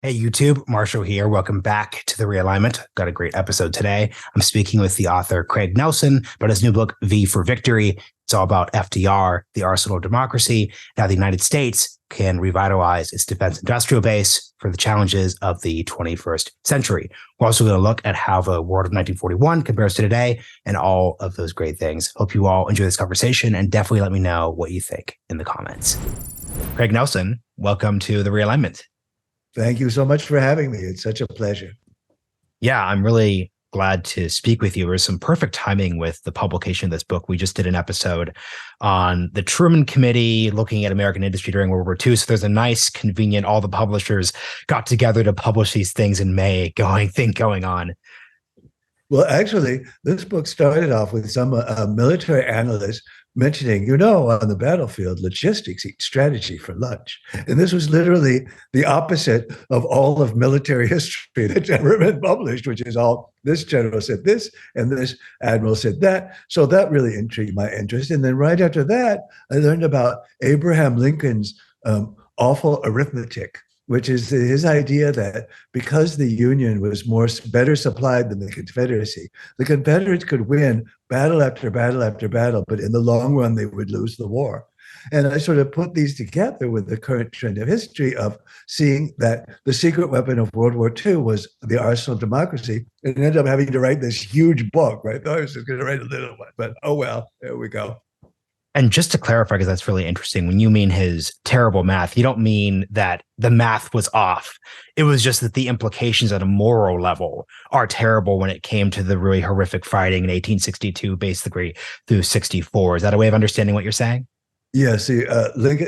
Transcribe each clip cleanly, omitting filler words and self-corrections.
Hey YouTube, Marshall here. Welcome back to the Realignment. I've got a great episode today. I'm speaking with the author Craig Nelson about his new book, V for Victory. It's all about FDR, the arsenal of democracy, and how the United States can revitalize its defense industrial base for the challenges of the 21st century. We're also going to look at how the world of 1941 compares to today and all of those great things. Hope you all enjoy this conversation and definitely let me know what you think in the comments. Craig Nelson, welcome to the Realignment. Thank you so much for having me. It's such a pleasure. Yeah, I'm really glad to speak with you. There was some perfect timing with the publication of this book. We just did an episode on the Truman Committee looking at American industry during World War II. So there's a nice, convenient, all the publishers got together to publish these things in May going on. Well, actually, this book started off with some military analysts mentioning, on the battlefield, logistics eat strategy for lunch. And this was literally the opposite of all of military history that's ever been published, which is all this general said this and this admiral said that. So that really intrigued my interest. And then right after that, I learned about Abraham Lincoln's awful arithmetic, which is his idea that because the Union was better supplied than the Confederates could win battle after battle after battle, but in the long run, they would lose the war. And I sort of put these together with the current trend of history of seeing that the secret weapon of World War II was the arsenal of democracy, and ended up having to write this huge book, right? I thought I was just going to write a little one, but oh well, there we go. And just to clarify, because that's really interesting, when you mean his terrible math, you don't mean that the math was off. It was just that the implications at a moral level are terrible when it came to the really horrific fighting in 1862, basically through 64. Is that a way of understanding what you're saying? Yeah, see, Lincoln,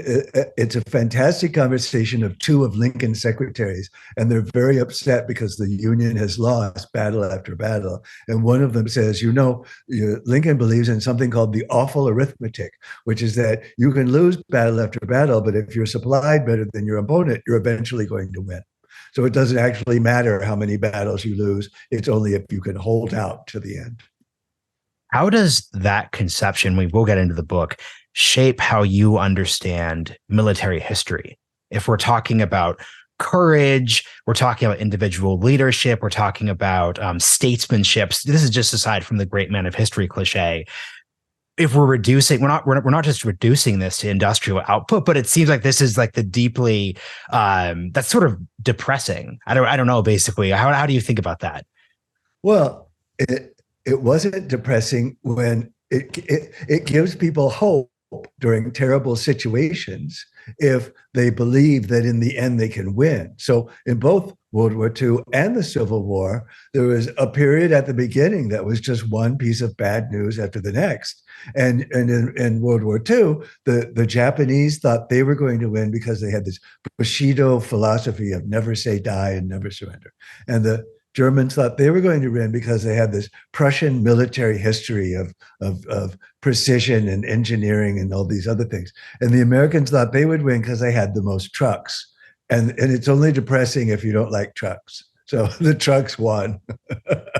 it's a fantastic conversation of two of Lincoln's secretaries, and they're very upset because the Union has lost battle after battle. And one of them says, Lincoln believes in something called the awful arithmetic, which is that you can lose battle after battle, but if you're supplied better than your opponent, you're eventually going to win. So it doesn't actually matter how many battles you lose. It's only if you can hold out to the end. How does that conception, we will get into the book, shape how you understand military history? If we're talking about courage, we're talking about individual leadership, we're talking about statesmanship. This is just aside from the great man of history cliche. If we're reducing, we're not just reducing this to industrial output, but it seems like this is like the deeply that's sort of depressing. I don't know. Basically, how do you think about that? Well, it wasn't depressing when it gives people hope during terrible situations if they believe that in the end they can win. So in both World War II and the Civil War, there was a period at the beginning that was just one piece of bad news after the next. And in World War II, the Japanese thought they were going to win because they had this Bushido philosophy of never say die and never surrender. And the Germans thought they were going to win because they had this Prussian military history of precision and engineering and all these other things. And the Americans thought they would win because they had the most trucks. And it's only depressing if you don't like trucks. So the trucks won.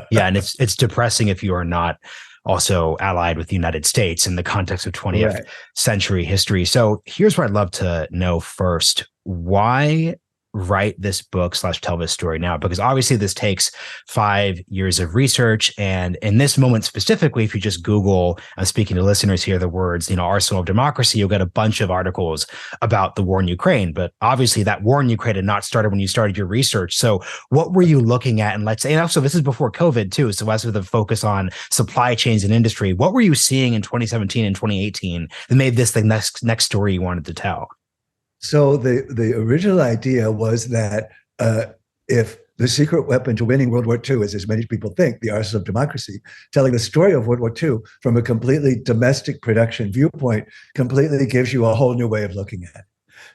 Yeah, and it's depressing if you are not also allied with the United States in the context of 20th century history. So here's what I'd love to know first. Why write this book / tell this story now? Because obviously this takes 5 years of research. And in this moment specifically, if you just Google, I'm speaking to listeners here, the words, arsenal of democracy, you'll get a bunch of articles about the war in Ukraine. But obviously that war in Ukraine had not started when you started your research. So what were you looking at? And also this is before COVID too. So less with a focus on supply chains and industry. What were you seeing in 2017 and 2018 that made this the next story you wanted to tell? So the original idea was that if the secret weapon to winning World War II is, as many people think, the arsenal of democracy, telling the story of World War II from a completely domestic production viewpoint completely gives you a whole new way of looking at it.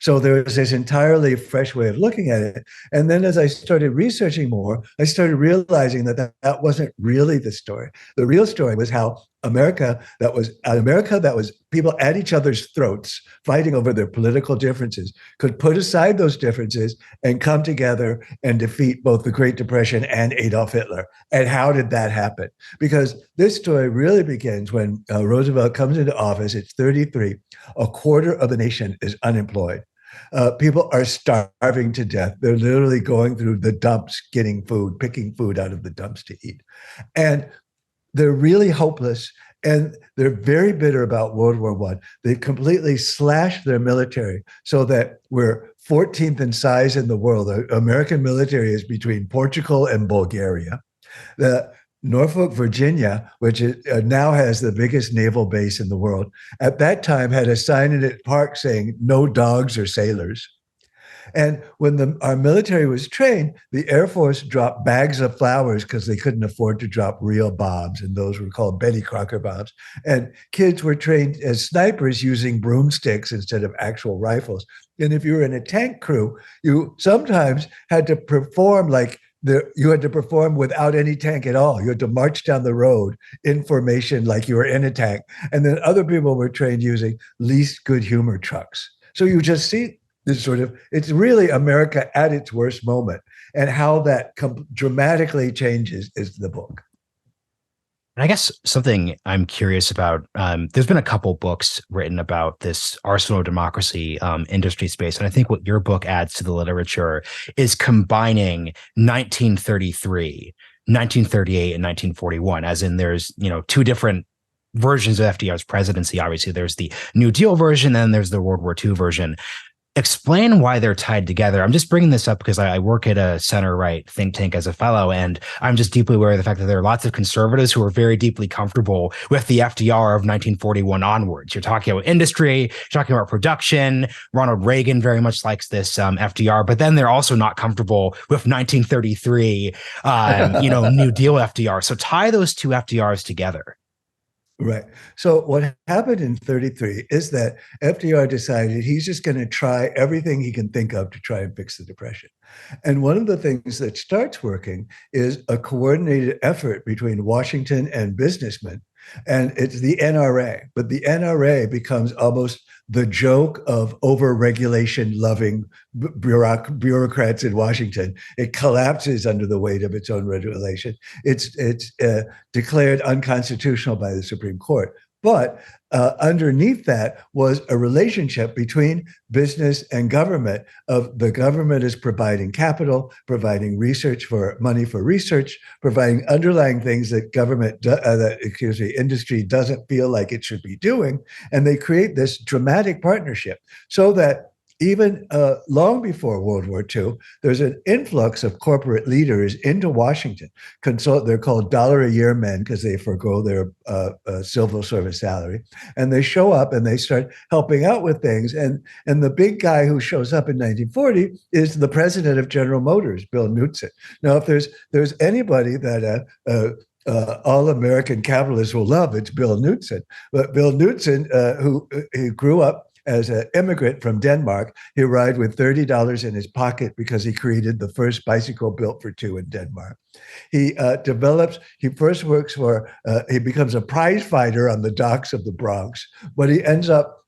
So there was this entirely fresh way of looking at it. And then as I started researching more, I started realizing that wasn't really the story. The real story was how America that was people at each other's throats fighting over their political differences could put aside those differences and come together and defeat both the Great Depression and Adolf Hitler. And how did that happen? Because this story really begins when Roosevelt comes into office. It's 33. A quarter of the nation is unemployed. People are starving to death. They're literally going through the dumps, getting food, picking food out of the dumps to eat. And they're really hopeless, and they're very bitter about World War I. They completely slashed their military so that we're 14th in size in the world. The American military is between Portugal and Bulgaria. The Norfolk, Virginia, which now has the biggest naval base in the world, at that time had a sign in its park saying "No dogs or sailors." And when our military was trained, the Air Force dropped bags of flowers because they couldn't afford to drop real bombs, and those were called Betty Crocker bombs. And kids were trained as snipers using broomsticks instead of actual rifles. And if you were in a tank crew, you sometimes had to perform like you had to perform without any tank at all. You had to march down the road in formation like you were in a tank. And then other people were trained using least good humor trucks. So you just see this sort of, it's really America at its worst moment. And how that dramatically changes is the book. And I guess something I'm curious about, there's been a couple books written about this arsenal of democracy industry space. And I think what your book adds to the literature is combining 1933, 1938, and 1941, as in there's, two different versions of FDR's presidency. Obviously, there's the New Deal version, and there's the World War II version. Explain why they're tied together. I'm just bringing this up because I work at a center-right think tank as a fellow, and I'm just deeply aware of the fact that there are lots of conservatives who are very deeply comfortable with the FDR of 1941 onwards. You're talking about industry, you're talking about production. Ronald Reagan very much likes this FDR, but then they're also not comfortable with 1933, New Deal FDR. So tie those two FDRs together. Right. So what happened in 33 is that FDR decided he's just going to try everything he can think of to try and fix the Depression. And one of the things that starts working is a coordinated effort between Washington and businessmen. And it's the NRA, but the NRA becomes almost the joke of over-regulation loving bureaucrats in Washington. It collapses under the weight of its own regulation. It's declared unconstitutional by the Supreme Court. But underneath that was a relationship between business and government. Of the government is providing capital, providing money for research, providing underlying things that industry doesn't feel like it should be doing, and they create this dramatic partnership so that even long before World War II, there's an influx of corporate leaders into Washington. They're called dollar-a-year men because they forgo their civil service salary. And they show up and they start helping out with things. And the big guy who shows up in 1940 is the president of General Motors, Bill Knudsen. Now, if there's anybody that all American capitalists will love, it's Bill Knudsen. But Bill Knudsen, who grew up as an immigrant from Denmark, he arrived with $30 in his pocket because he created the first bicycle built for two in Denmark. He becomes a prize fighter on the docks of the Bronx, but he ends up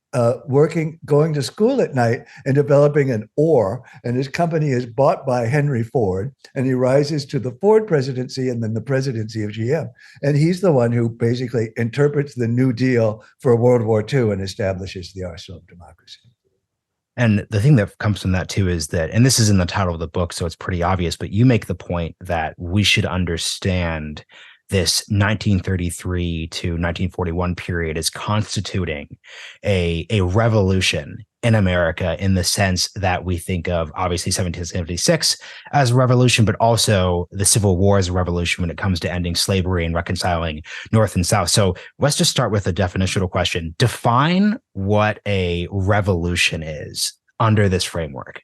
going to school at night and developing an oar, and his company is bought by Henry Ford, and he rises to the Ford presidency and then the presidency of GM. And he's the one who basically interprets the New Deal for World War II and establishes the arsenal of democracy. And the thing that comes from that too is that, and this is in the title of the book, so it's pretty obvious, but you make the point that we should understand this 1933 to 1941 period is constituting a revolution in America, in the sense that we think of obviously 1776 as a revolution, but also the Civil War as a revolution when it comes to ending slavery and reconciling North and South. So let's just start with a definitional question. Define what a revolution is under this framework.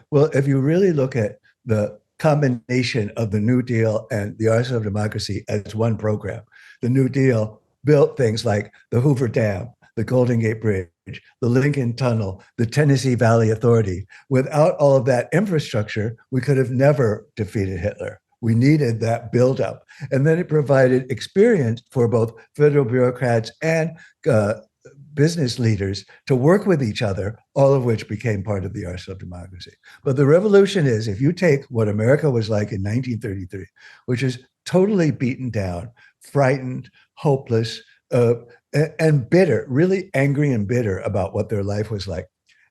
Well, if you really look at the combination of the New Deal and the arsenal of democracy as one program, the New Deal built things like the Hoover Dam, the Golden Gate Bridge, the Lincoln Tunnel, the Tennessee Valley Authority. Without all of that infrastructure, we could have never defeated Hitler. We needed that buildup. And then it provided experience for both federal bureaucrats and business leaders to work with each other, all of which became part of the arsenal of democracy. But the revolution is, if you take what America was like in 1933, which is totally beaten down, frightened, hopeless, and bitter, really angry and bitter about what their life was like.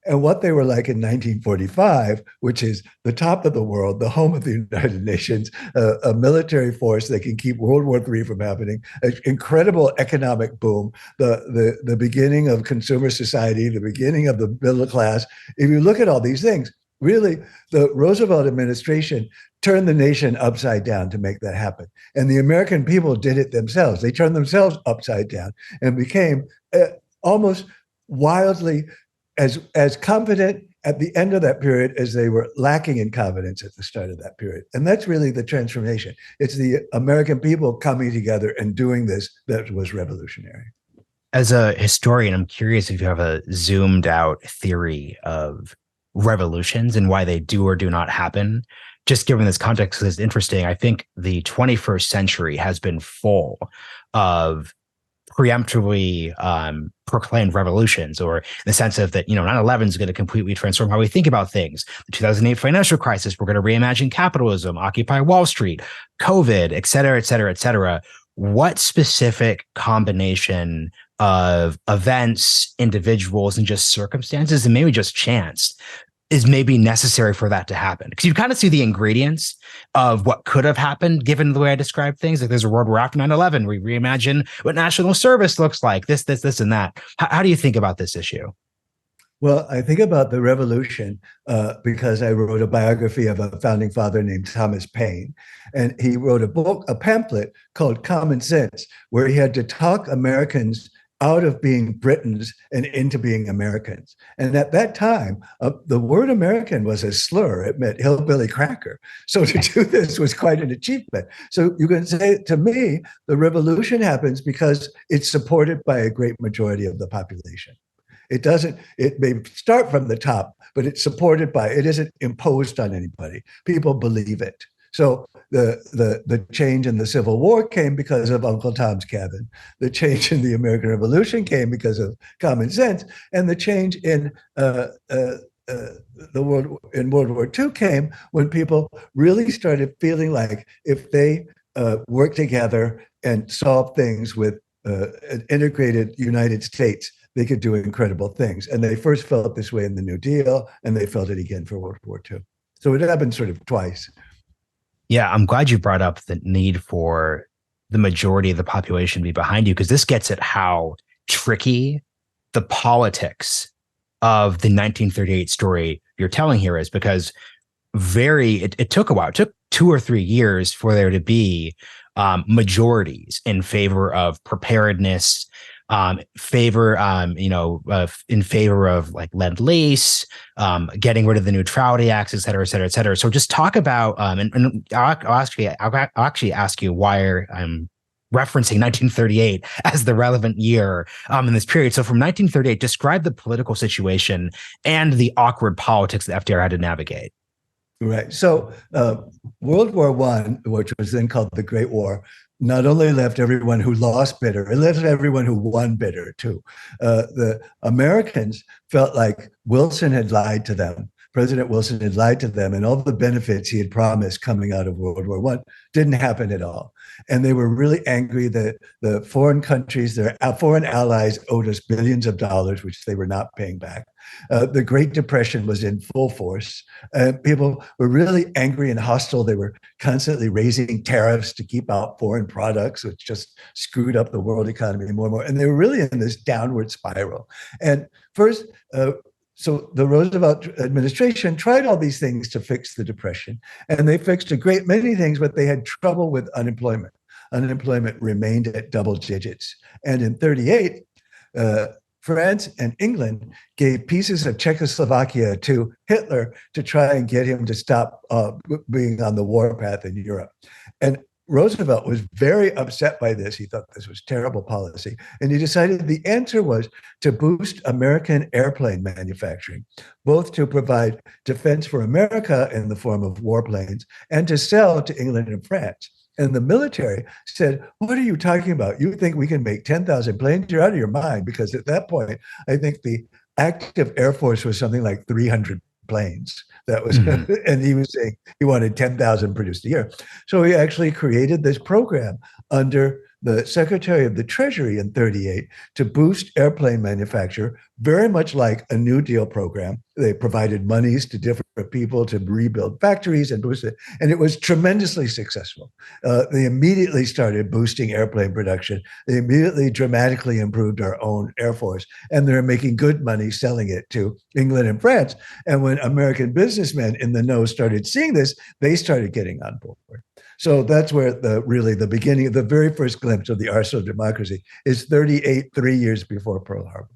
and what they were like in 1945, which is the top of the world, the home of the United Nations, a military force that can keep World War III from happening, an incredible economic boom, the beginning of consumer society, the beginning of the middle class. If you look at all these things, really, the Roosevelt administration turned the nation upside down to make that happen. And the American people did it themselves. They turned themselves upside down and became almost wildly as confident at the end of that period as they were lacking in confidence at the start of that period. And that's really the transformation. It's the American people coming together and doing this that was revolutionary. As a historian, I'm curious if you have a zoomed out theory of revolutions and why they do or do not happen. Just given this context is interesting. I think the 21st century has been full of preemptively proclaimed revolutions, or in the sense of that, 9/11 is going to completely transform how we think about things. The 2008 financial crisis, we're going to reimagine capitalism, Occupy Wall Street, COVID, et cetera, et cetera, et cetera. What specific combination of events, individuals, and just circumstances, and maybe just chance, is maybe necessary for that to happen? Because you kind of see the ingredients of what could have happened given the way I described things. Like there's a world where after 9/11, we reimagine what national service looks like, this, and that. How do you think about this issue? Well, I think about the revolution because I wrote a biography of a founding father named Thomas Paine. And he wrote a pamphlet called Common Sense, where he had to talk Americans out of being Britons and into being Americans. And at that time, the word American was a slur. It meant hillbilly cracker. So to do this was quite an achievement. So you can say, to me, the revolution happens because it's supported by a great majority of the population. It may start from the top, but it's supported by, it isn't imposed on anybody. People believe it. So the change in the Civil War came because of Uncle Tom's Cabin. The change in the American Revolution came because of common sense, and the change in World War II came when people really started feeling like if they worked together and solved things with an integrated United States, they could do incredible things. And they first felt this way in the New Deal, and they felt it again for World War II. So it happened sort of twice. Yeah, I'm glad you brought up the need for the majority of the population to be behind you, because this gets at how tricky the politics of the 1938 story you're telling here is, because it took a while. It took 2 or 3 years for there to be majorities in favor of preparedness, in favor of like Lend-Lease, getting rid of the Neutrality Acts, et cetera, et cetera, et cetera. So just talk about, and I'll actually ask you why I'm referencing 1938 as the relevant year in this period. So from 1938, describe the political situation and the awkward politics that FDR had to navigate. Right. So World War I, which was then called the Great War, not only left everyone who lost bitter, it left everyone who won bitter too. The Americans felt like Wilson had lied to them. President Wilson had lied to them, and all the benefits he had promised coming out of World War I didn't happen at all. And they were really angry that the foreign countries, their foreign allies, owed us billions of dollars, which they were not paying back. The Great Depression was in full force. People were really angry and hostile. They were constantly raising tariffs to keep out foreign products, which just screwed up the world economy more and more. And they were really in this downward spiral. And first, so the Roosevelt administration tried all these things to fix the Depression, and they fixed a great many things, but they had trouble with unemployment. Unemployment remained at double digits. And in 1938, France and England gave pieces of Czechoslovakia to Hitler to try and get him to stop being on the warpath in Europe. And Roosevelt was very upset by this. He thought this was terrible policy. And he decided the answer was to boost American airplane manufacturing, both to provide defense for America in the form of warplanes and to sell to England and France. And the military said, what are you talking about? You think we can make 10,000 planes? You're out of your mind. Because at that point, I think the active Air Force was something like 300 planes. That was, and he was saying he wanted 10,000 produced a year. So he actually created this program under the Secretary of the Treasury in 38 to boost airplane manufacture, very much like a New Deal program. They provided monies to different people to rebuild factories and boost it. And it was tremendously successful. They immediately started boosting airplane production. They immediately dramatically improved our own Air Force. And they're making good money selling it to England and France. And when American businessmen in the know started seeing this, they started getting on board. So that's where the beginning, the very first glimpse of the arsenal of democracy is 38, 3 years before Pearl Harbor.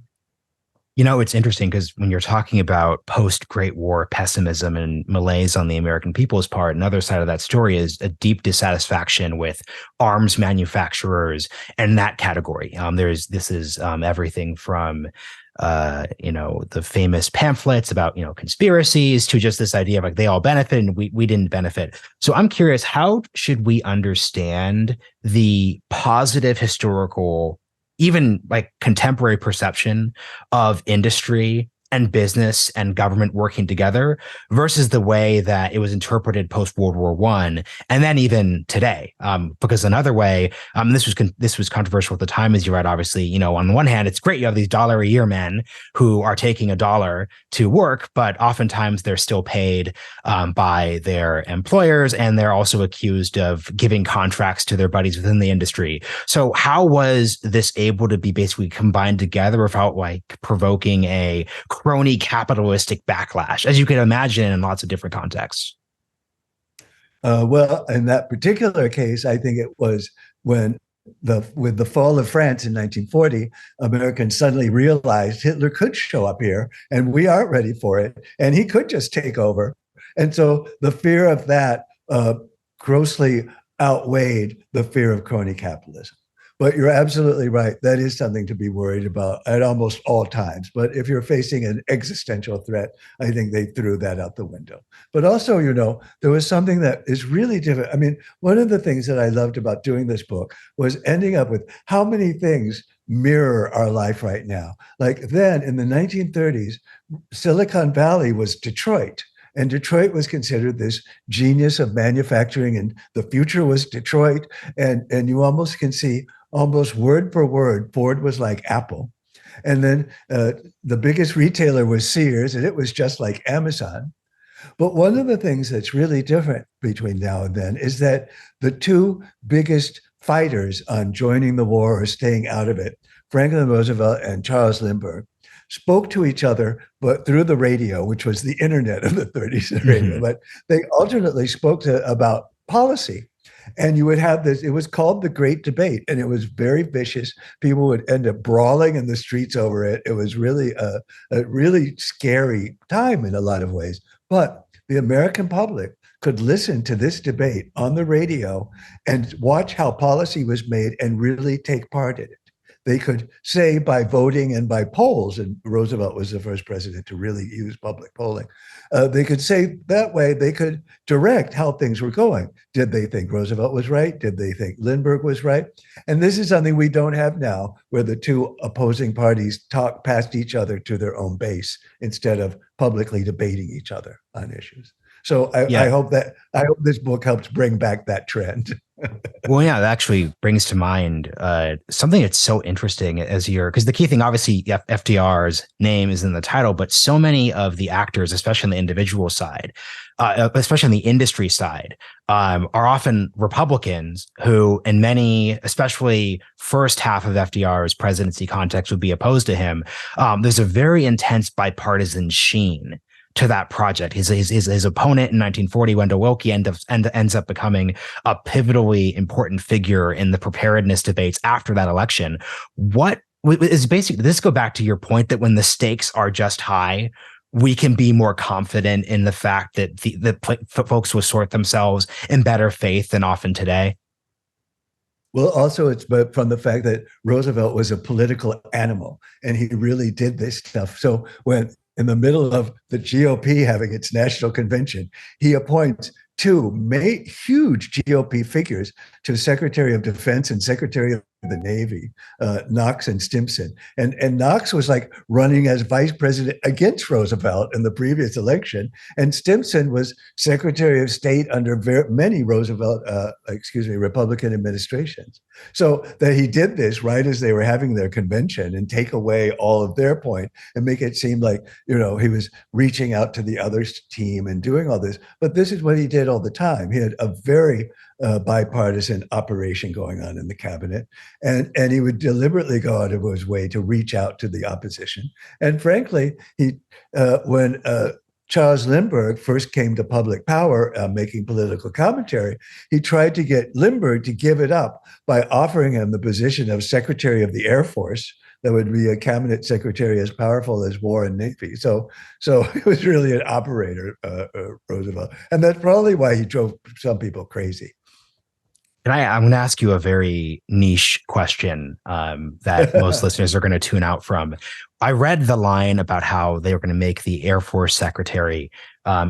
You know, it's interesting because when you're talking about post-Great War pessimism and malaise on the American people's part, another side of that story is a deep dissatisfaction with arms manufacturers and that category. This is everything from the famous pamphlets about, conspiracies to just this idea of like they all benefit and we didn't benefit. So I'm curious, how should we understand the positive historical, even like contemporary perception of industry and business and government working together versus the way that it was interpreted post World War I, and then even today? Because another way, this was controversial at the time, as you read. Obviously, on the one hand, it's great you have these $1-a-year men who are taking $1 to work, but oftentimes they're still paid by their employers, and they're also accused of giving contracts to their buddies within the industry. So, how was this able to be basically combined together without like provoking a crony capitalistic backlash, as you can imagine in lots of different contexts? Well, in that particular case, I think it was when with the fall of France in 1940, Americans suddenly realized Hitler could show up here and we aren't ready for it. And he could just take over. And so the fear of that grossly outweighed the fear of crony capitalism. But you're absolutely right. That is something to be worried about at almost all times. But if you're facing an existential threat, I think they threw that out the window. But also, there was something that is really different. I mean, one of the things that I loved about doing this book was ending up with how many things mirror our life right now. Like then in the 1930s, Silicon Valley was Detroit. And Detroit was considered this genius of manufacturing, and the future was Detroit. And you almost can see, almost word for word, Ford was like Apple. And then the biggest retailer was Sears, and it was just like Amazon. But one of the things that's really different between now and then is that the two biggest fighters on joining the war or staying out of it, Franklin Roosevelt and Charles Lindbergh, spoke to each other, but through the radio, which was the internet of the 30s, radio. Mm-hmm. But they alternately spoke about policy. And you would have this, it was called the Great Debate, and it was very vicious. People would end up brawling in the streets over it. It was really a really scary time in a lot of ways. But the American public could listen to this debate on the radio and watch how policy was made and really take part in it. They could say by voting and by polls, and Roosevelt was the first president to really use public polling. They could say that way, they could direct how things were going. Did they think Roosevelt was right? Did they think Lindbergh was right? And this is something we don't have now, where the two opposing parties talk past each other to their own base instead of publicly debating each other on issues. So I hope this book helps bring back that trend. Well, yeah, that actually brings to mind something that's so interesting because the key thing, obviously, FDR's name is in the title, but so many of the actors, especially on the individual side, especially on the industry side, are often Republicans who, in many, especially first half of FDR's presidency context, would be opposed to him. There's a very intense bipartisan sheen to that project. His opponent in 1940, Wendell Willkie, ends up becoming a pivotally important figure in the preparedness debates after that election. What is basically, this go back to your point that when the stakes are just high, we can be more confident in the fact that the folks will sort themselves in better faith than often today? Well, also it's but from the fact that Roosevelt was a political animal and he really did this stuff. So when in the middle of the GOP having its national convention, he appoints two huge GOP figures to Secretary of Defense and Secretary of the Navy, Knox and Stimson. And Knox was like running as vice president against Roosevelt in the previous election. And Stimson was Secretary of State under many Republican administrations. So that he did this right as they were having their convention and take away all of their point and make it seem like, he was reaching out to the other team and doing all this. But this is what he did all the time. He had a very bipartisan operation going on in the cabinet. And he would deliberately go out of his way to reach out to the opposition. And frankly, when Charles Lindbergh first came to public power, making political commentary, he tried to get Lindbergh to give it up by offering him the position of Secretary of the Air Force. That would be a cabinet secretary as powerful as War and Navy. So it was really an operator, Roosevelt. And that's probably why he drove some people crazy. And I'm going to ask you a very niche question that most listeners are going to tune out from. I read the line about how they were going to make the Air Force secretary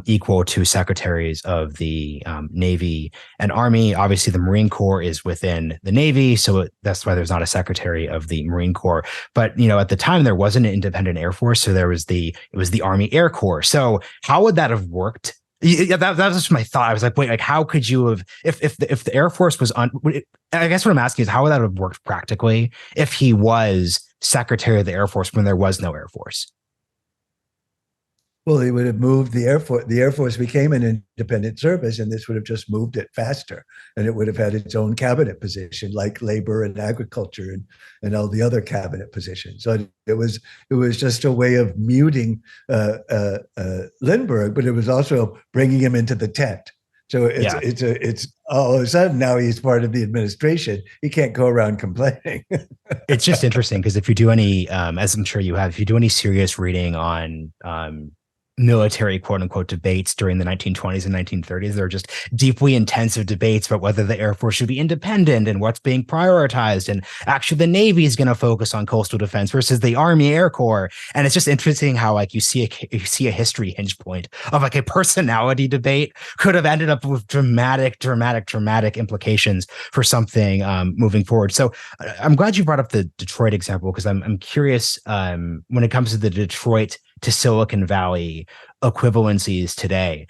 equal to secretaries of the Navy and Army. Obviously, the Marine Corps is within the Navy, so that's why there's not a secretary of the Marine Corps. But at the time there wasn't an independent Air Force, so it was the Army Air Corps. So how would that have worked? Yeah, that was just my thought. I was like, wait, like how could you have if the Air Force was on? I guess what I'm asking is how would that have worked practically if he was Secretary of the Air Force when there was no Air Force? Well, he would have moved the Air Force. The Air Force became an independent service, and this would have just moved it faster. And it would have had its own cabinet position, like labor and agriculture and all the other cabinet positions. So it was just a way of muting Lindbergh, but it was also bringing him into the tent. So it's all of a sudden now he's part of the administration. He can't go around complaining. It's just interesting because if you do any, as I'm sure you have, if you do any serious reading on military quote unquote debates during the 1920s and 1930s, they're just deeply intensive debates about whether the Air Force should be independent and what's being prioritized. And actually the Navy is going to focus on coastal defense versus the Army Air Corps. And it's just interesting how like you see a history hinge point of like a personality debate could have ended up with dramatic implications for something moving forward. So I'm glad you brought up the Detroit example because I'm curious when it comes to the Detroit to Silicon Valley equivalencies today.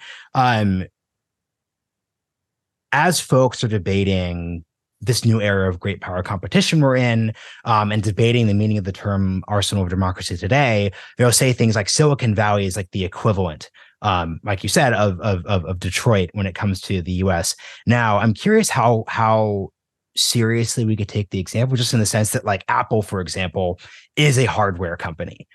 As folks are debating this new era of great power competition we're in, and debating the meaning of the term arsenal of democracy today, they'll say things like Silicon Valley is like the equivalent, like you said, of Detroit when it comes to the US. Now, I'm curious how seriously we could take the example, just in the sense that like Apple, for example, is a hardware company.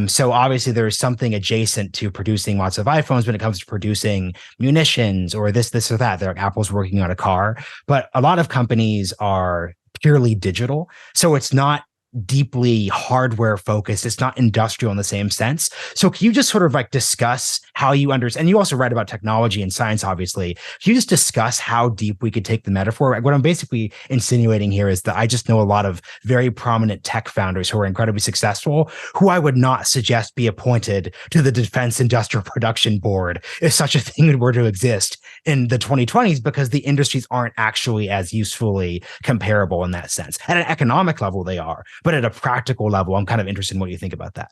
So obviously there is something adjacent to producing lots of iPhones when it comes to producing munitions or this or that. They're like Apple's working on a car, but a lot of companies are purely digital. So it's not deeply hardware focused. It's not industrial in the same sense. So can you just sort of like discuss how you understand, and you also write about technology and science, obviously. Can you just discuss how deep we could take the metaphor? What I'm basically insinuating here is that I just know a lot of very prominent tech founders who are incredibly successful, who I would not suggest be appointed to the Defense Industrial Production Board if such a thing were to exist in the 2020s, because the industries aren't actually as usefully comparable in that sense. At an economic level, they are. But at a practical level, I'm kind of interested in what you think about that.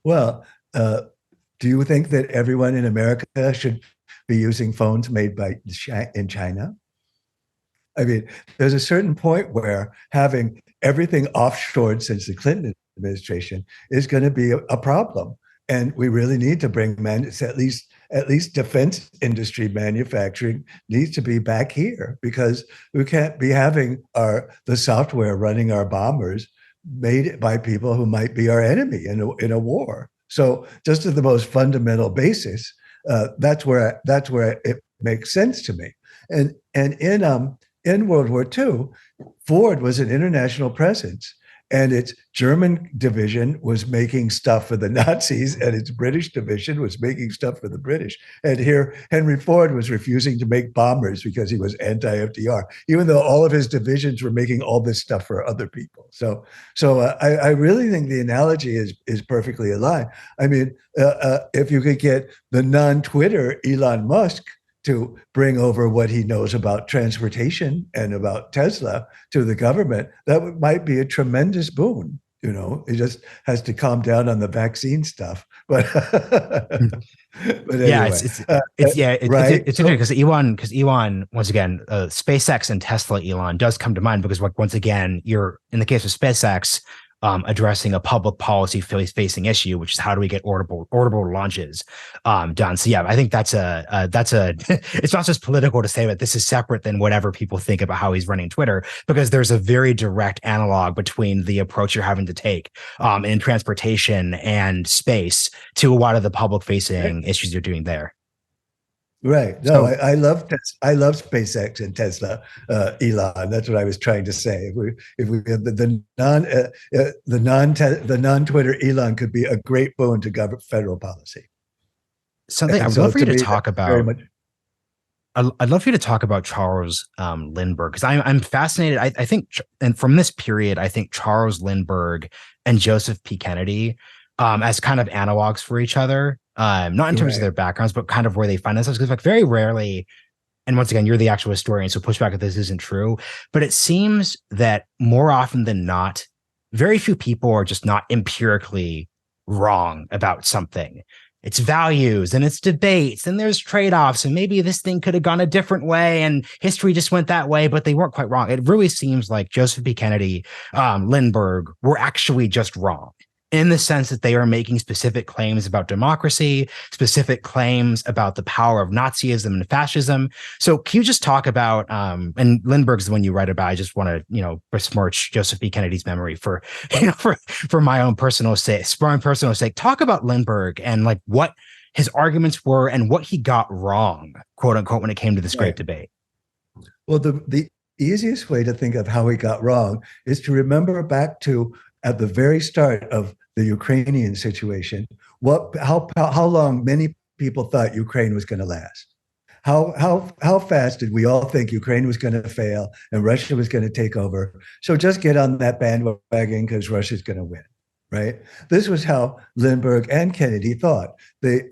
Well, do you think that everyone in America should be using phones made in China? I mean, there's a certain point where having everything offshored since the Clinton administration is going to be a problem. And we really need to bring at least defense industry manufacturing needs to be back here, because we can't be having the software running our bombers made by people who might be our enemy in a war. So just at the most fundamental basis, that's where it makes sense to me. And in World War II, Ford was an international presence. And its German division was making stuff for the Nazis, and its British division was making stuff for the British. And here, Henry Ford was refusing to make bombers because he was anti-FDR, even though all of his divisions were making all this stuff for other people. So I really think the analogy is perfectly aligned. I mean, if you could get the non-Twitter Elon Musk to bring over what he knows about transportation and about Tesla to the government, that might be a tremendous boon. You know, he just has to calm down on the vaccine stuff. But but Yeah, anyway, it's right? interesting because Elon once again, SpaceX and Tesla Elon does come to mind because like once again, you're in the case of SpaceX, addressing a public policy facing issue, which is how do we get orbital launches done. So yeah, I think that's a it's not just political to say that this is separate than whatever people think about how he's running Twitter, because there's a very direct analog between the approach you're having to take in transportation and space to a lot of the public facing issues you're doing there. Right. No, So I love SpaceX and Tesla, Elon. That's what I was trying to say. If we the non Twitter Elon could be a great boon to federal policy. something I And would so love for to you to me, talk that's very about. much I'd love for you to talk about Charles Lindbergh because I'm fascinated. I think, and from this period, I think Charles Lindbergh and Joseph P. Kennedy as kind of analogs for each other, not in terms of right. their backgrounds, but kind of where they find themselves. Because like very rarely, and once again, you're the actual historian, so push back if this isn't true. But it seems that more often than not, very few people are just not empirically wrong about something. It's values and it's debates and there's trade-offs and maybe this thing could have gone a different way and history just went that way, but they weren't quite wrong. It really seems like Joseph B. Kennedy, Lindbergh were actually just wrong in the sense that they are making specific claims about democracy, specific claims about the power of Nazism and fascism. So can you just talk about, and Lindbergh's the one you write about. I just want to, besmirch Joseph B. Kennedy's memory for, for my own personal sake, talk about Lindbergh and like what his arguments were and what he got wrong, quote unquote, when it came to this great debate. Well, the easiest way to think of how he got wrong is to remember back to at the very start of the Ukrainian situation, how long many people thought Ukraine was going to last. How fast did we all think Ukraine was going to fail and Russia was going to take over? So just get on that bandwagon because Russia's going to win, right? This was how Lindbergh and Kennedy thought.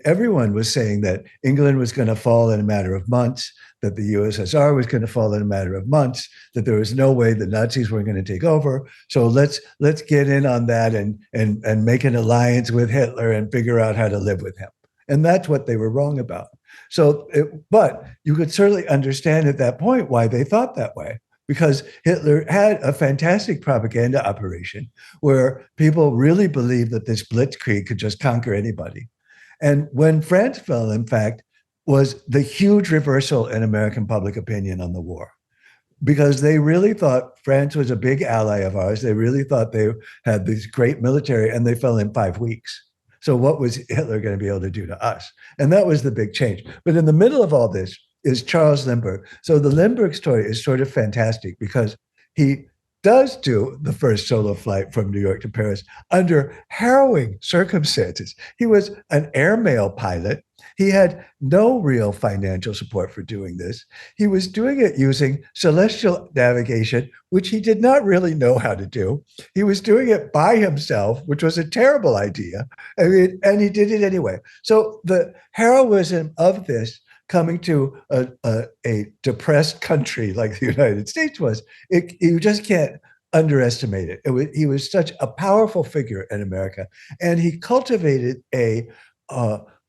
Everyone was saying that England was going to fall in a matter of months, that the USSR was going to fall in a matter of months, that there was no way the Nazis were going to take over. So let's get in on that and make an alliance with Hitler and figure out how to live with him. And that's what they were wrong about. But you could certainly understand at that point why they thought that way, because Hitler had a fantastic propaganda operation where people really believed that this blitzkrieg could just conquer anybody. And when France fell, in fact, was the huge reversal in American public opinion on the war, because they really thought France was a big ally of ours. They really thought they had this great military, and they fell in 5 weeks. So what was Hitler going to be able to do to us? And that was the big change. But in the middle of all this is Charles Lindbergh. So the Lindbergh story is sort of fantastic because he does do the first solo flight from New York to Paris under harrowing circumstances. He was an airmail pilot. He had no real financial support for doing this. He was doing it using celestial navigation, which he did not really know how to do. He was doing it by himself, which was a terrible idea. I mean, and he did it anyway. So the heroism of this coming to a depressed country like the United States was, you just can't underestimate it. He was such a powerful figure in America, and he cultivated a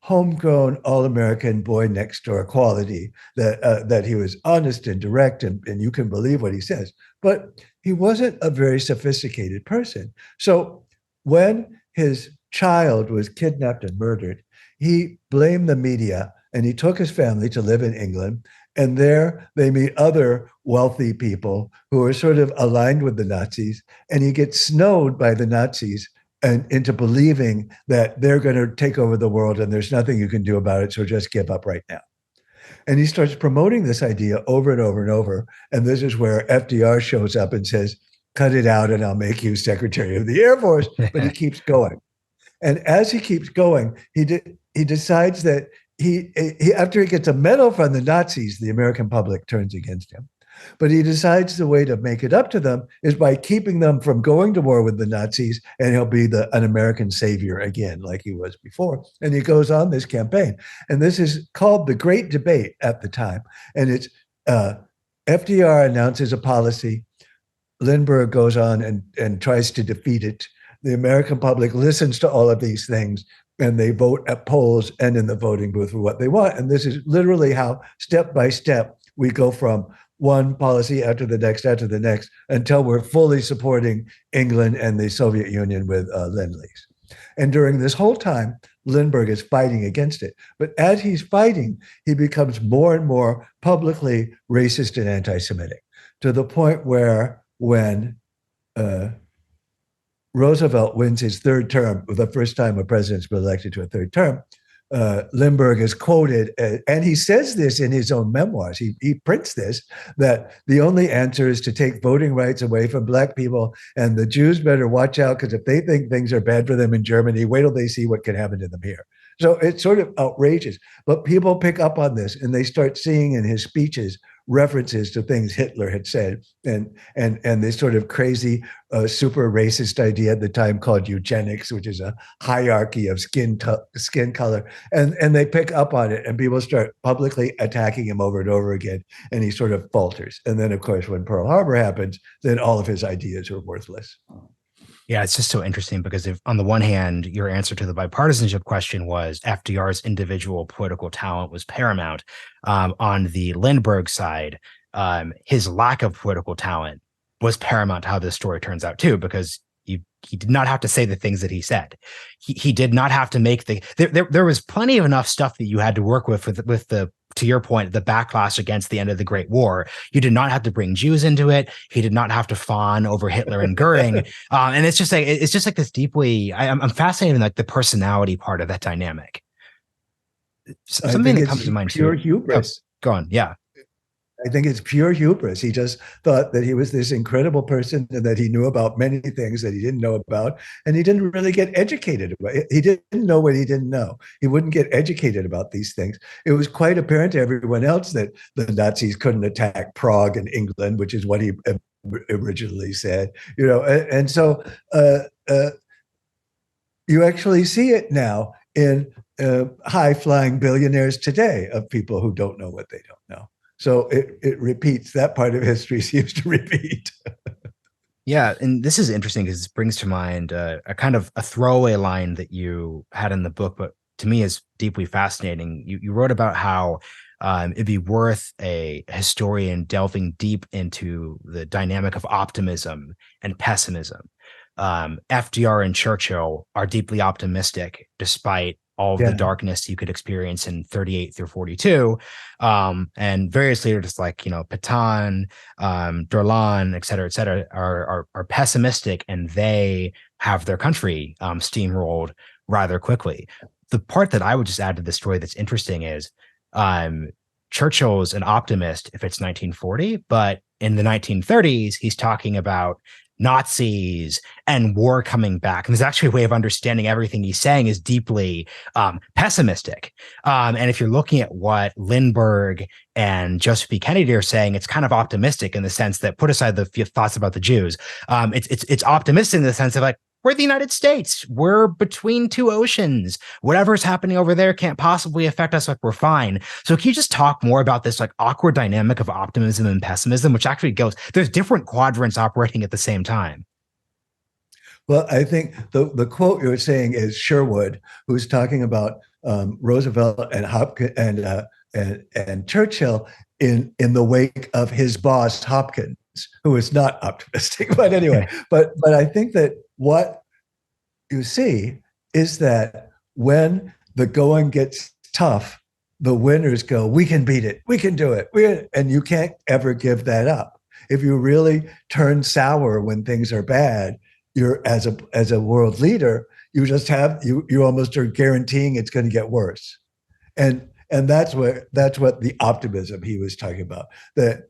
homegrown, all-American boy next door quality that he was honest and direct, and you can believe what he says. But he wasn't a very sophisticated person. So when his child was kidnapped and murdered, he blamed the media, and he took his family to live in England. And there they meet other wealthy people who are sort of aligned with the Nazis. And he gets snowed by the Nazis and into believing that they're going to take over the world and there's nothing you can do about it. So just give up right now. And he starts promoting this idea over and over and over. And this is where FDR shows up and says, cut it out and I'll make you Secretary of the Air Force. But he keeps going. And as he keeps going, he decides that he after he gets a medal from the Nazis, the American public turns against him. But he decides the way to make it up to them is by keeping them from going to war with the Nazis, and he'll be an American savior again, like he was before. And he goes on this campaign. And this is called the Great Debate at the time. And it's FDR announces a policy. Lindbergh goes on and tries to defeat it. The American public listens to all of these things, and they vote at polls and in the voting booth for what they want. And this is literally how, step by step, we go from one policy after the next, until we're fully supporting England and the Soviet Union with Lend-Lease. And during this whole time, Lindbergh is fighting against it. But as he's fighting, he becomes more and more publicly racist and anti-Semitic, to the point where when Roosevelt wins his third term, the first time a president's been elected to a third term, Lindbergh is quoted, and he says this in his own memoirs. He prints this, that the only answer is to take voting rights away from Black people, and the Jews better watch out, because if they think things are bad for them in Germany, wait till they see what can happen to them here. So it's sort of outrageous. But people pick up on this, and they start seeing in his speeches references to things Hitler had said, and this sort of crazy, super racist idea at the time called eugenics, which is a hierarchy of skin color, and they pick up on it, and people start publicly attacking him over and over again, and he sort of falters. And then, of course, when Pearl Harbor happens, then all of his ideas are worthless. Yeah, it's just so interesting because if on the one hand, your answer to the bipartisanship question was FDR's individual political talent was paramount. On the Lindbergh side, his lack of political talent was paramount to how this story turns out too, because he did not have to say the things that he said. He did not have to make there was plenty of enough stuff that you had to work with the, to your point, the backlash against the end of the Great War. You did not have to bring Jews into it. He did not have to fawn over Hitler and Goering. And it's just like this deeply, I'm fascinated in like the personality part of that dynamic. Something that comes to mind pure too. hubris. Go on. Yeah. I think it's pure hubris. He just thought that he was this incredible person and that he knew about many things that he didn't know about. And he didn't really get educated about it. He didn't know what he didn't know. He wouldn't get educated about these things. It was quite apparent to everyone else that the Nazis couldn't attack Prague and England, which is what he originally said, and so you actually see it now in high-flying billionaires today, of people who don't know what they don't know. So it repeats. That part of history seems to repeat. Yeah, and this is interesting because this brings to mind a kind of a throwaway line that you had in the book, but to me is deeply fascinating. You wrote about how it'd be worth a historian delving deep into the dynamic of optimism and pessimism. FDR and Churchill are deeply optimistic despite all of the darkness you could experience in 38 through 42. And various leaders like, Pétain, Darlan, et cetera, are pessimistic, and they have their country steamrolled rather quickly. The part that I would just add to this story that's interesting is Churchill's an optimist if it's 1940, but in the 1930s, he's talking about Nazis and war coming back. And there's actually a way of understanding everything he's saying is deeply pessimistic. And if you're looking at what Lindbergh and Joseph E. Kennedy are saying, it's kind of optimistic in the sense that, put aside the thoughts about the Jews, it's optimistic in the sense of like, we're the United States. We're between two oceans. Whatever's happening over there can't possibly affect us. Like, we're fine. So can you just talk more about this like awkward dynamic of optimism and pessimism, which actually there's different quadrants operating at the same time? Well, I think the quote you were saying is Sherwood, who's talking about Roosevelt and Hopkins and Churchill in the wake of his boss Hopkins, who is not optimistic. But anyway, but I think that what you see is that when the going gets tough, the winners go, we can beat it, we can do it, and you can't ever give that up. If you really turn sour when things are bad, you're as a world leader, you just have you almost are guaranteeing it's going to get worse, and that's what the optimism he was talking about, that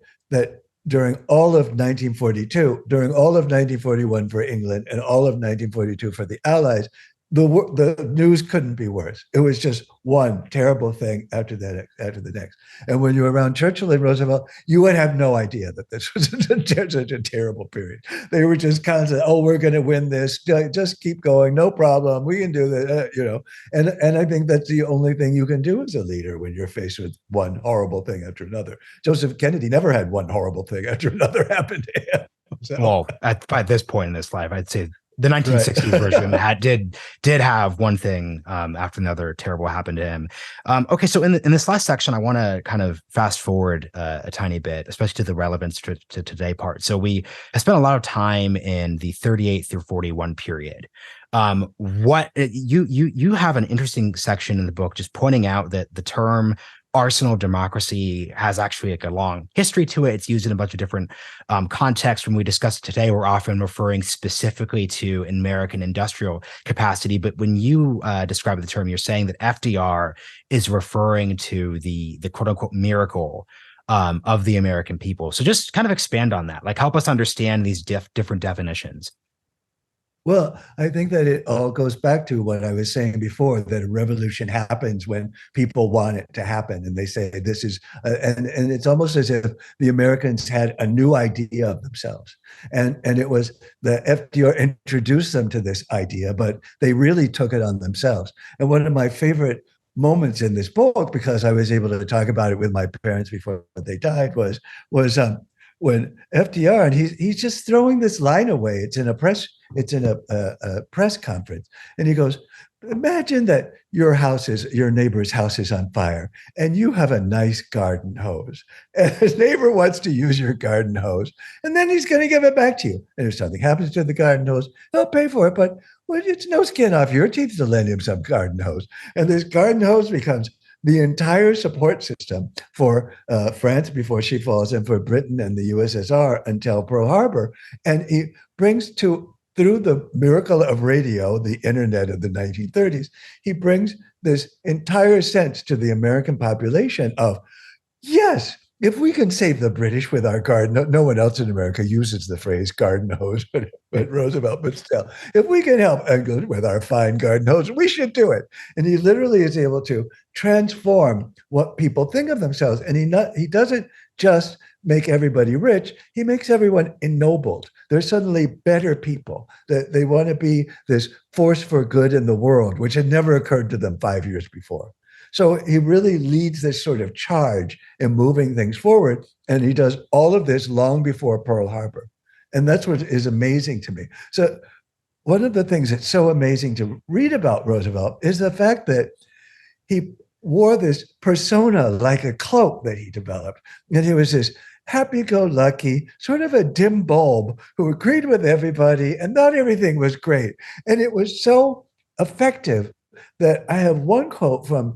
during all of 1942, during all of 1941 for England and all of 1942 for the Allies, the news couldn't be worse. It was just one terrible thing after the next. And when you were around Churchill and Roosevelt, you would have no idea that this was such a terrible period. They were just constantly, oh, we're going to win this. Just keep going, no problem. We can do that, And I think that's the only thing you can do as a leader when you're faced with one horrible thing after another. Joseph Kennedy never had one horrible thing after another happen to him. So. Well, by this point in this life, I'd say the 1960s version did have one thing after another terrible happened to him. Okay, so in this last section, I want to kind of fast forward a tiny bit, especially to the relevance to today part. So I spent a lot of time in the 38 through 41 period. What you have an interesting section in the book just pointing out that the term arsenal of democracy has actually like a long history to it. It's used in a bunch of different contexts. When we discuss it today, we're often referring specifically to American industrial capacity. But when you describe the term, you're saying that FDR is referring to the quote unquote miracle of the American people. So just kind of expand on that, like help us understand these different definitions. Well, I think that it all goes back to what I was saying before, that a revolution happens when people want it to happen. And they say this is, and it's almost as if the Americans had a new idea of themselves. And it was the FDR introduced them to this idea, but they really took it on themselves. And one of my favorite moments in this book, because I was able to talk about it with my parents before they died, was when FDR, and he's just throwing this line away. It's in a press conference, and he goes, imagine that your neighbor's house is on fire, and you have a nice garden hose, and his neighbor wants to use your garden hose, and then he's going to give it back to you. And if something happens to the garden hose, he'll pay for it, but it's no skin off your teeth to lend him some garden hose. And this garden hose becomes the entire support system for France before she falls, and for Britain and the USSR until Pearl Harbor. And he brings through the miracle of radio, the internet of the 1930s, he brings this entire sense to the American population of, yes, if we can save the British with our garden, no one else in America uses the phrase garden hose, but Roosevelt, but still, if we can help England with our fine garden hose, we should do it. And he literally is able to transform what people think of themselves. And he doesn't just make everybody rich, he makes everyone ennobled. They're suddenly better people. That they want to be this force for good in the world, which had never occurred to them 5 years before. So he really leads this sort of charge in moving things forward. And he does all of this long before Pearl Harbor. And that's what is amazing to me. So one of the things that's so amazing to read about Roosevelt is the fact that he wore this persona like a cloak that he developed. And he was this happy-go-lucky, sort of a dim bulb who agreed with everybody and thought everything was great. And it was so effective that I have one quote from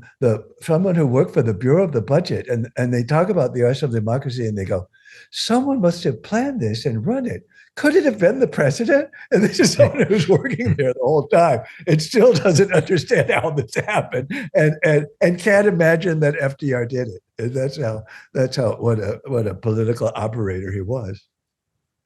someone who worked for the Bureau of the Budget, and they talk about the arsenal of democracy, and they go, someone must have planned this and run it. Could it have been the president? And this is someone who's working there the whole time and still doesn't understand how this happened, and can't imagine that FDR did it. And that's how what a political operator he was.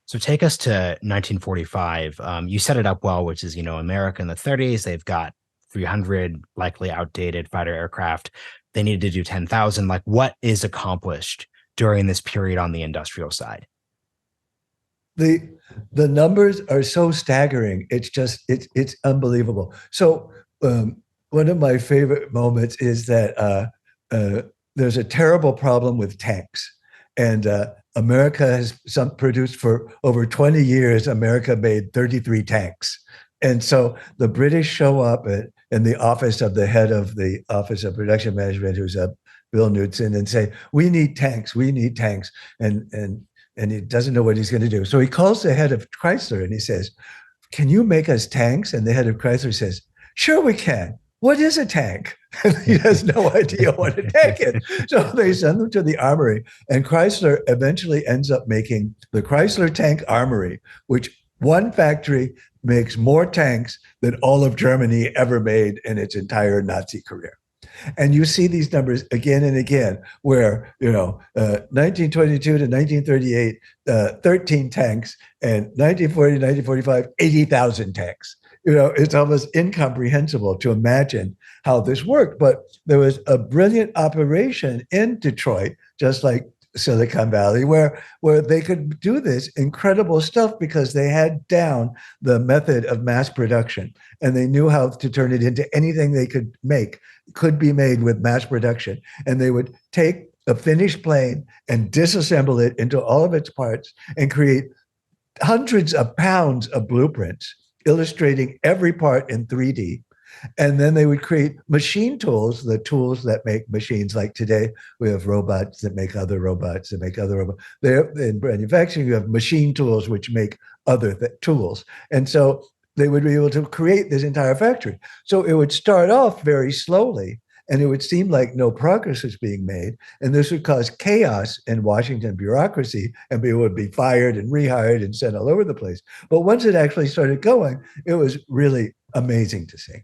So take us to 1945. You set it up well, which is, America in the 30s, they've got 300 likely outdated fighter aircraft. They needed to do 10,000. Like, what is accomplished during this period on the industrial side? The numbers are so staggering. It's unbelievable. So one of my favorite moments is that there's a terrible problem with tanks, and America has produced for over 20 years. America made 33 tanks. And so the British show up in the office of the head of the Office of Production Management, who's Bill Knudsen, and say, we need tanks. And he doesn't know what he's going to do. So he calls the head of Chrysler and he says, can you make us tanks? And the head of Chrysler says, sure we can. What is a tank? And he has no idea what a tank is. So they send them to the armory, and Chrysler eventually ends up making the Chrysler Tank Armory, which one factory makes more tanks than all of Germany ever made in its entire Nazi career. And you see these numbers again and again, where, 1922 to 1938, 13 tanks, and 1940 to 1945, 80,000 tanks. it's almost incomprehensible to imagine how this worked. But there was a brilliant operation in Detroit, just like Silicon Valley, where they could do this incredible stuff because they had down the method of mass production, and they knew how to turn it into anything they could make could be made with mass production. And they would take a finished plane and disassemble it into all of its parts and create hundreds of pounds of blueprints illustrating every part in 3D. And then they would create machine tools, the tools that make machines. Like today, we have robots that make other robots that make other robots. There in manufacturing, you have machine tools which make other tools. And so they would be able to create this entire factory. So it would start off very slowly, and it would seem like no progress was being made. And this would cause chaos in Washington bureaucracy, and people would be fired and rehired and sent all over the place. But once it actually started going, it was really amazing to see.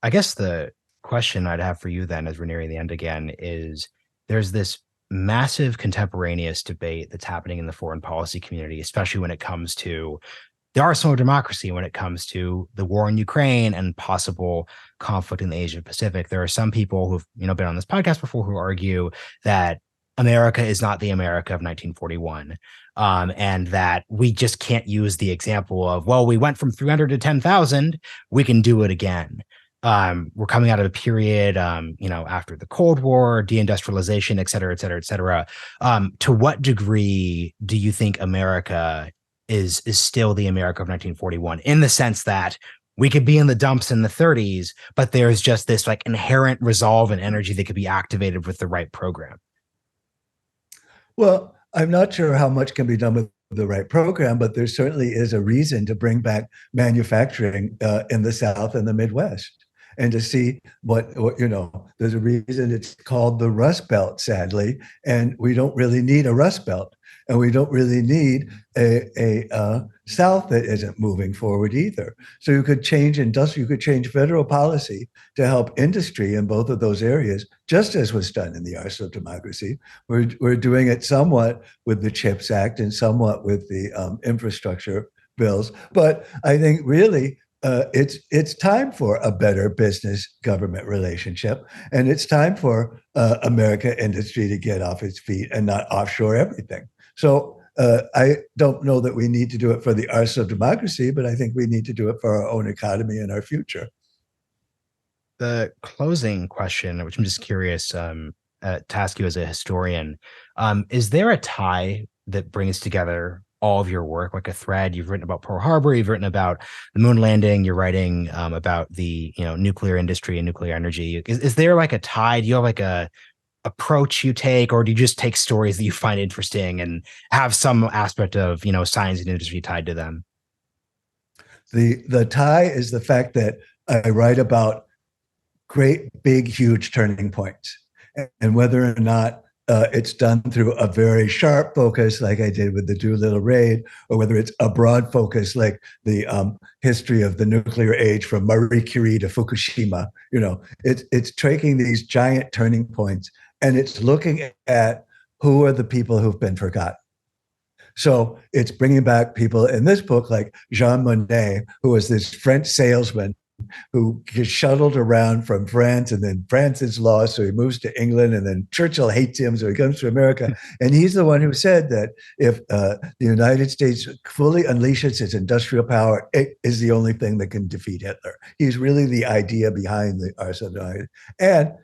I guess the question I'd have for you then, as we're nearing the end again, is there's this massive contemporaneous debate that's happening in the foreign policy community, especially when it comes to the arsenal of democracy, when it comes to the war in Ukraine and possible conflict in the Asia Pacific. There are some people who've been on this podcast before who argue that America is not the America of 1941, and that we just can't use the example of, well, we went from 300 to 10,000, we can do it again. We're coming out of a period, after the Cold War, deindustrialization, et cetera, et cetera, et cetera. To what degree do you think America is still the America of 1941, in the sense that we could be in the dumps in the 30s, but there's just this like inherent resolve and energy that could be activated with the right program? Well, I'm not sure how much can be done with the right program, but there certainly is a reason to bring back manufacturing in the South and the Midwest. And to see what there's a reason it's called the Rust Belt, sadly, and we don't really need a Rust Belt, and we don't really need a South that isn't moving forward either. So you could change you could change federal policy to help industry in both of those areas, just as was done in the Arsenal of Democracy. We're doing it somewhat with the CHIPS Act and somewhat with the infrastructure bills, but I think really it's time for a better business-government relationship, and it's time for American industry to get off its feet and not offshore everything. So I don't know that we need to do it for the arsenal of democracy, but I think we need to do it for our own economy and our future. The closing question, which I'm just curious to ask you as a historian, is there a tie that brings together all of your work, like a thread? You've written about Pearl Harbor, you've written about the moon landing, you're writing about the nuclear industry and nuclear energy. Is there like a tie? Do you have like a approach you take, or do you just take stories that you find interesting and have some aspect of science and industry tied to them? The tie is the fact that I write about great, big, huge turning points, and whether or not it's done through a very sharp focus, like I did with the Doolittle raid, or whether it's a broad focus, like the history of the nuclear age from Marie Curie to Fukushima. It's taking these giant turning points, and it's looking at who are the people who've been forgotten. So it's bringing back people in this book like Jean Monnet, who was this French salesman who gets shuttled around from France, and then France is lost, so he moves to England, and then Churchill hates him, so he comes to America. And he's the one who said that if the United States fully unleashes its industrial power, it is the only thing that can defeat Hitler. He's really the idea behind the arsenal. And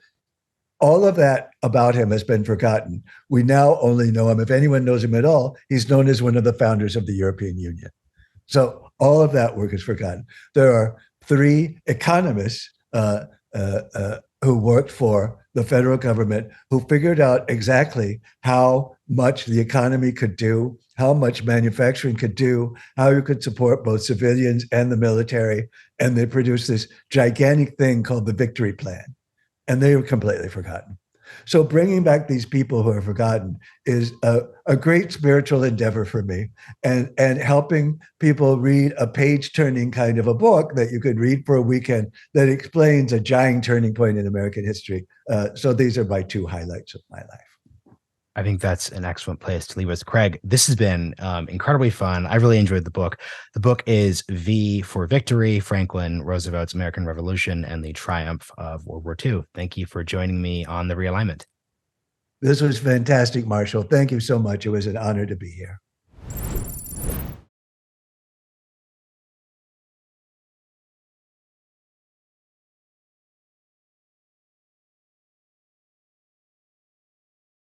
all of that about him has been forgotten. We now only know him, if anyone knows him at all, he's known as one of the founders of the European Union. So all of that work is forgotten. There are 3 economists who worked for the federal government who figured out exactly how much the economy could do, how much manufacturing could do, how you could support both civilians and the military. And they produced this gigantic thing called the Victory Plan. And they were completely forgotten. So bringing back these people who are forgotten is a great spiritual endeavor for me, and helping people read a page-turning kind of a book that you could read for a weekend that explains a giant turning point in American history. So these are my 2 highlights of my life. I think that's an excellent place to leave us. Craig, this has been incredibly fun. I really enjoyed the book. The book is V for Victory, Franklin Roosevelt's American Revolution and the Triumph of World War II. Thank you for joining me on the Realignment. This was fantastic, Marshall. Thank you so much. It was an honor to be here.